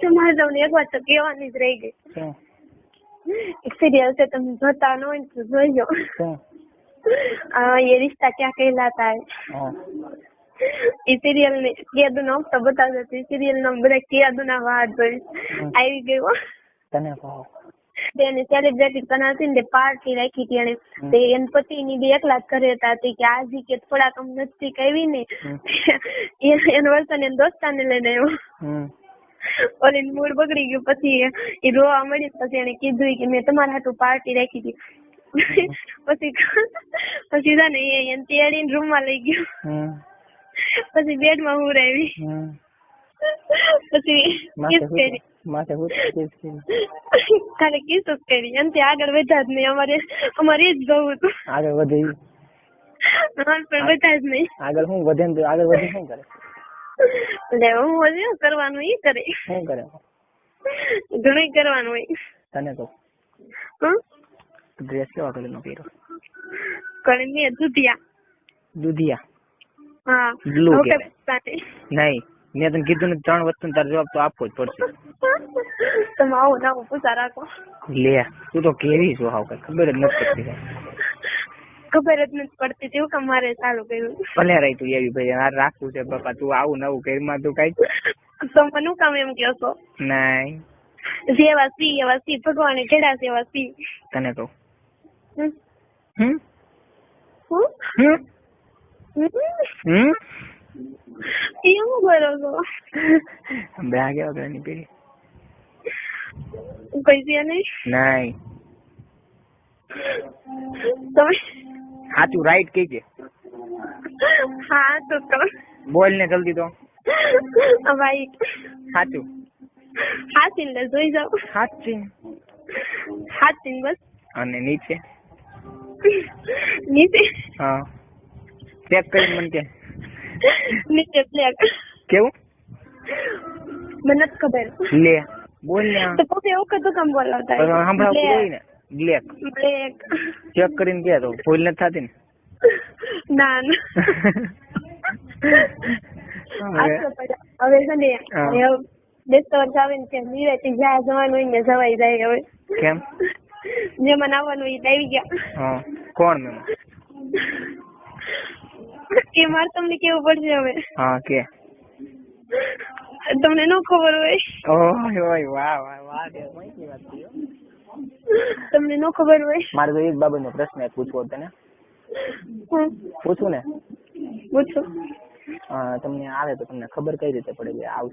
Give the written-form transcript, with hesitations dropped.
તમારે તમને એક વાત તો કહેવાની જ રહી ગઈ. એક સિરિયલ છે, તમે જોતા ન હોય તો જોઈજો. ये रिश्ता क्या कहलाता है. એ સિરિયલ ને કેદુ નો તો બતાવજો. એ સિરિયલ નો બધા કેદુ ના વાત જોઈ આવી ગયો. તને કહો તેને સેલિબ્રિટી બનાવતી ને પાર્ટી રાખી હતી એને. તે એન પતિ ની બે એકલા જ ઘરે હતા કે આજે કે થોડા કમ નજીક આવી ને એનો વર્તન એન દોસ્તાને લઈને આવ્યો. ઓલી મૂડ બગડી ગયું. પછી એ રોવા મળી. પછી એને કીધું કે મેં તમારા હાટુ પાર્ટી રાખી હતી. પછી ને એને તેડીને રૂમ માં લઈ ગયો. પછી બેડ માં હુરાવી. પછી કિસ કરી ખાલી કિસ જ કરી. એનાથી આગળ વધ્યા જ નહીં. અમારે જ જવું હતું. આગળ વધે પણ બધા જ નહીં. આગળ શું વધે ને આગળ વધે શું કરે? એટલે હું વધે કરવાનું એ કરે. શું કરે? ઘણું કરવાનું હોય. તને તો ડ્રેસ કેવા કલર નો પહેરો? કલર ની દુધિયા. દુધિયા? હા. બ્લુ કે નહીં? મેં તને કીધું ને 3 વસ્તુ તારો જવાબ તો આપવો જ પડશે. તમે આવું ના પૂછા રાખો. લે તું તો કેવી છો? હાવ કઈ ખબર જ નથી પડતી. ખબર જ નથી પડતી. તેવું કે મારે ચાલુ કર્યું. ભલે રહી તું એવી ભાઈ આ રાખવું છે બાપા. તું આવું નવું ઘરમાં તું કઈ તો મને કામ એમ કહો છો? નહીં. જેવા સી એવા સી. ભગવાને જેડા છે એવા સી. તને કહું એવું કરો છો? બે કેવા કલરની પેલી? કોઈ છે નહીં? નહીં. તમે સાચું રાઈટ કઈ છે? હા તો બોલ ને જલ્દી તો. ભાઈ સાચું. હાચીન ને જોઈ જાવ. સાચી હાચીન બસ. અને નીચે? નીચે? હા. ચેક કરી મને કે. નીચે બ્લેક. કેવું? મને નથી ખબર. લે બોલ ને. તો પછી એવું કતું કામ બોલાવતા? સંભળાવતું હોય ને. બ્લેક. બ્લેક. ચેક કરીને કે તો ભૂલ નથી થતી ને? ના હવે છે ને બેસતા વર્ષ આવે ને ત્યાં નિરાતે જ્યાં જવાનું હોય ને જવાઈ જાય. હવે કેમ? મહેમાન આવવાનું હોય આવી ગયા. હા. કોણ મહેમાન? એ મારે તમને કેવું પડશે હવે. હા કે તમને ન ખબર હોય. ઓય વાહ વાહ વાહ કઈ વાત છે. તમને ન ખબર હોય. મારે તો એક બાબતનો પ્રશ્ન પૂછવો તને. પૂછું ને? પૂછો. તમને આવે તો તમને ખબર કઈ રીતે પડે કે આવશે?